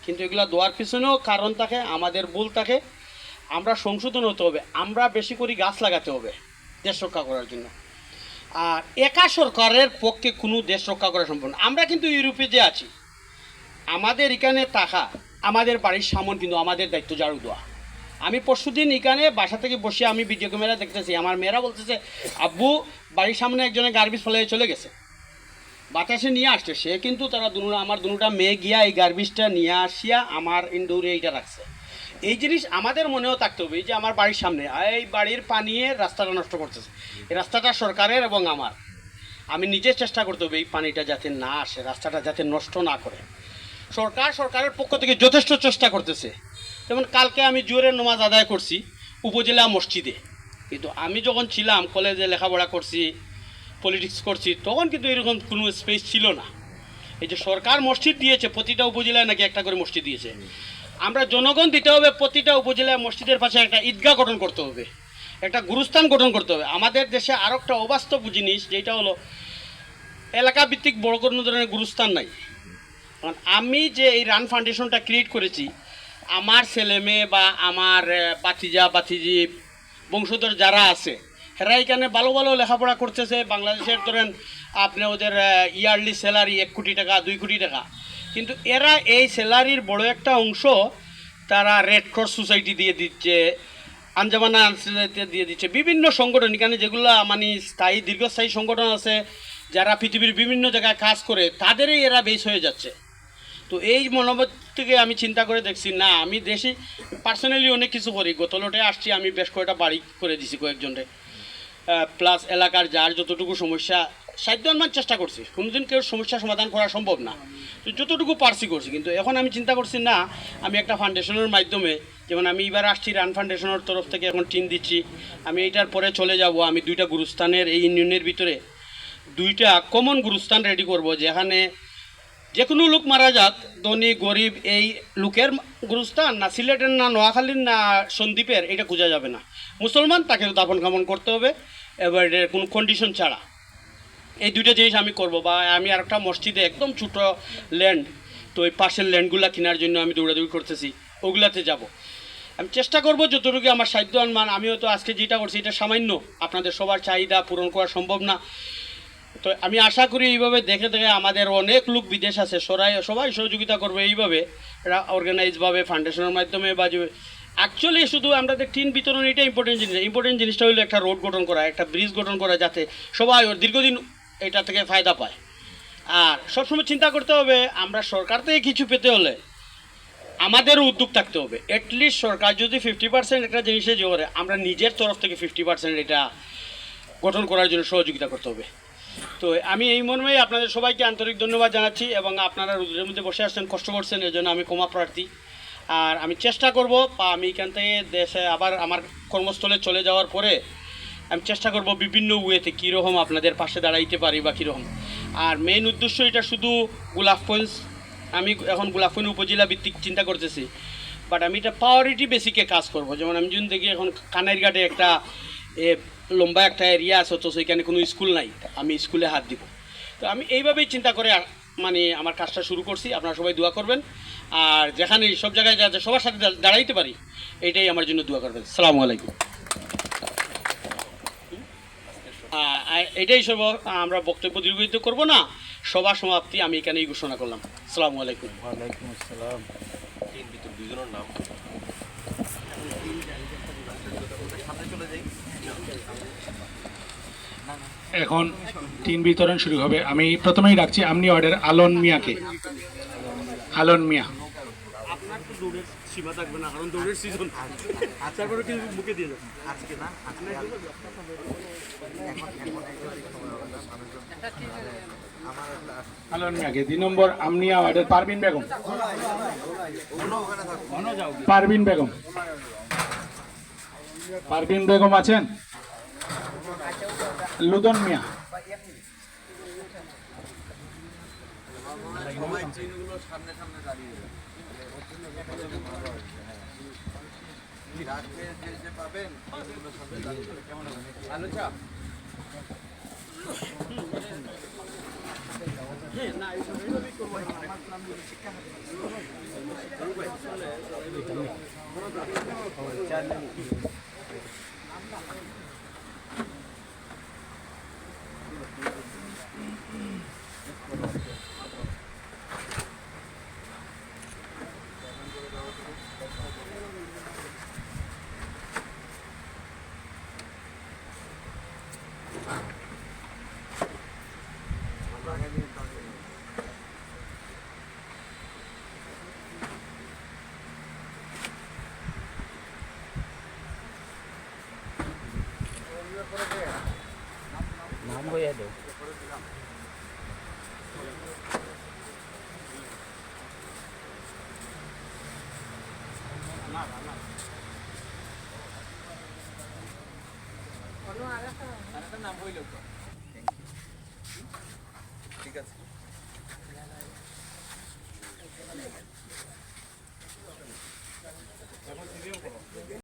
কিন্তু এগুলো দেওয়ার পিছনেও কারণ থাকে, আমাদের ভুল থাকে। আমরা সংশোধন হতে হবে, আমরা বেশি করে গাছ লাগাতে হবে দেশ রক্ষা করার জন্য। আর একা সরকারের পক্ষে কোনো দেশ রক্ষা করা সম্ভব না। আমরা কিন্তু ইউরোপে যে আছি, আমাদের এখানে টাকা, আমাদের বাড়ির সামন কিন্তু আমাদের দায়িত্ব ঝাড়ু দেওয়া। আমি পরশুদিন এখানে বাসা থেকে বসে আমি ভিডিও ক্যামেরা দেখতেছি, আমার মেয়েরা বলতেছে আব্বু বাড়ির সামনে একজনের গার্বেজ ফেলে চলে গেছে, বাতাসে নিয়ে আসছে সে, কিন্তু তারা আমার দুটা মেয়ে গিয়া এই গার্বেজটা নিয়ে আসিয়া আমার ইনডোরে এইটা রাখছে। এই জিনিস আমাদের মনেও থাকতে হবে। এই যে আমার বাড়ির সামনে এই বাড়ির পানিয়ে রাস্তাটা নষ্ট করতেছে, এই রাস্তাটা সরকারের এবং আমার, আমি নিজে চেষ্টা করতে হবে এই পানিটা যাতে না আসে, রাস্তাটা যাতে নষ্ট না করে। সরকারের পক্ষ থেকে যথেষ্ট চেষ্টা করতেছে। যেমন কালকে আমি জোহরের নামাজ আদায় করছি উপজেলা মসজিদে, কিন্তু আমি যখন ছিলাম কলেজে লেখাপড়া করছি, পলিটিক্স করছি, তখন কিন্তু এরকম কোনো স্পেস ছিল না। এই যে সরকার মসজিদ দিয়েছে, প্রতিটা উপজেলায় নাকি একটা করে মসজিদ দিয়েছে, আমরা জনগণ দিতে হবে প্রতিটা উপজেলায় মসজিদের পাশে একটা ঈদগাহ গঠন করতে হবে, একটা গুরুস্থান গঠন করতে হবে। আমাদের দেশে আরও একটা অবাস্তব জিনিস যেটা হলো এলাকা ভিত্তিক বড় কোনো ধরনের গুরুস্থান নাই। আমি যে এই রান ফাউন্ডেশনটা ক্রিয়েট করেছি, আমার ছেলে মেয়ে বা আমার বাতিজা বাতিজি বংশধর যারা আছে, এরা এখানে ভালো ভালো লেখাপড়া করতেছে। বাংলাদেশের ধরেন আপনি ওদের ইয়ারলি স্যালারি 1 কোটি টাকা 2 কোটি টাকা, কিন্তু এরা এই স্যালারির বড় একটা অংশ তারা রেড ক্রস সোসাইটি দিয়ে দিচ্ছে, আঞ্জামানা আনসারিতে দিয়ে দিচ্ছে, বিভিন্ন সংগঠন এখানে যেগুলো মানে স্থায়ী দীর্ঘস্থায়ী সংগঠন আছে যারা পৃথিবীর বিভিন্ন জায়গায় কাজ করে, তাদেরই এরা বেশ হয়ে যাচ্ছে। তো এই মনোভাব থেকে আমি চিন্তা করে দেখছি না, আমি দেশি পার্সোনালি অনেক কিছু করি। গত লটে আসছি আমি বেশ কয়েকটা বাড়ি করে দিছি কয়েকজনকে, প্লাস এলাকার যার যতটুকু সমস্যা সাধ্য অনুমান চেষ্টা করছি। কোনোদিন কেউ সমস্যা সমাধান করা সম্ভব না, তো যতটুকু পারছি করছি। কিন্তু এখন আমি চিন্তা করছি না, আমি একটা ফাউন্ডেশনের মাধ্যমে, যেমন আমি এবার আসছি রান ফাউন্ডেশনের তরফ থেকে এখন টিম দিচ্ছি, আমি এইটার পরে চলে যাব, আমি 2টা গুরুস্থানের এই ইউনিয়নের ভিতরে 2টা কমন গুরুস্থান রেডি করব, যেখানে যে কোনো লোক মারা যাক, ধনী গরিব, এই লোকের গুরুস্থান না সিলেটের না নোয়াখালীর না সন্দ্বীপের এটা খোঁজা যাবে না, মুসলমান তাকে দাফন কামন করতে হবে, এবার কোনো কন্ডিশন ছাড়া। এই 2টা জিনিস আমি করব। বা আমি আরেকটা মসজিদে একদম ছোটো ল্যান্ড, তো ওই পাশের ল্যান্ডগুলো কেনার জন্য আমি দৌড়াদৌড়ি করতেছি, ওগুলাতে যাব। আমি চেষ্টা করব যতটুকু আমার সাধ্য অনুমান। আমিও তো আজকে যেটা করছি এটা সামান্য, আপনাদের সবার চাহিদা পূরণ করা সম্ভব না। তো আমি আশা করি এইভাবে দেখে দেখে আমাদের অনেক লোক বিদেশ আছে, সবাই সহযোগিতা করবে এইভাবে অর্গানাইজভাবে ফাউন্ডেশনের মাধ্যমে। বা অ্যাকচুয়ালি শুধু আমাদের টিন বিতরণ এটা ইম্পর্টেন্ট জিনিসটা হলো একটা রোড গঠন করা, একটা ব্রিজ গঠন করা, যাতে সবাই দীর্ঘদিন এটা থেকে ফায়দা পায়। আর সবসময় চিন্তা করতে হবে আমরা সরকার থেকে কিছু পেতে হলে আমাদেরও উদ্যোগ থাকতে হবে। অ্যাটলিস্ট সরকার যদি 50% একটা জিনিসে যে করে, আমরা নিজের তরফ থেকে 50% এটা গঠন করার জন্য সহযোগিতা করতে হবে। তো আমি এই মর্মেই আপনাদের সবাইকে আন্তরিক ধন্যবাদ জানাচ্ছি, এবং আপনারা রোদের মধ্যে বসে আসছেন, কষ্ট করছেন, এর জন্য আমি ক্ষমা প্রার্থী। আর আমি চেষ্টা করব, বা আমি এখান থেকে দেশে আবার আমার কর্মস্থলে চলে যাওয়ার পরে আমি চেষ্টা করব বিভিন্ন ওয়েতে কীরকম আপনাদের পাশে দাঁড়াইতে পারি বা কীরকম। আর মেইন উদ্দেশ্য এটা শুধু গোলাপগঞ্জ, আমি এখন গোলাপগঞ্জ উপজেলা ভিত্তিক চিন্তা করতেছি, বাট আমি এটা প্রায়োরিটি বেসিকে কাজ করব। যেমন আমি যদি দেখি এখন কানাইরঘাটে একটা লম্বা একটা এরিয়া আছে, তো সেখানে কোনো স্কুল নাই, আমি স্কুলে হাত দিব। তো আমি এইভাবেই চিন্তা করে মানে আমার কাজটা শুরু করছি। আপনারা সবাই দোয়া করবেন, আর যেখানে সব জায়গায় যাতে সবার সাথে দাঁড়াইতে পারি, এটাই আমার জন্য দোয়া করবেন। আসসালামু আলাইকুম। এটাই সব, আমরা বক্তব্য দীর্ঘায়িত করব না, সবার সমাপ্তি আমি এখানেই ঘোষণা করলাম। আসসালামু আলাইকুম। ওয়ালাইকুম আসসালাম। এখন টিন বিতরণ শুরু হবে। আমি প্রথমেই ডাকছি আমনি ওয়ার্ডের আলন মিয়াকে। আলন মিয়া। আপনার তো দৌড়ের সীমা থাকবে না, কারণ দৌড়ের সিজন। তারপরে কিন্তু মুখে দিয়ে যাবেন আজকে না। আলন মিয়াকে। 2 নম্বর আমনিয়া ওয়ার্ডের পারভিন বেগম। পারভিন বেগম। পারভিন বেগম আছেন? লুদন মিয়া। ঠিক আছে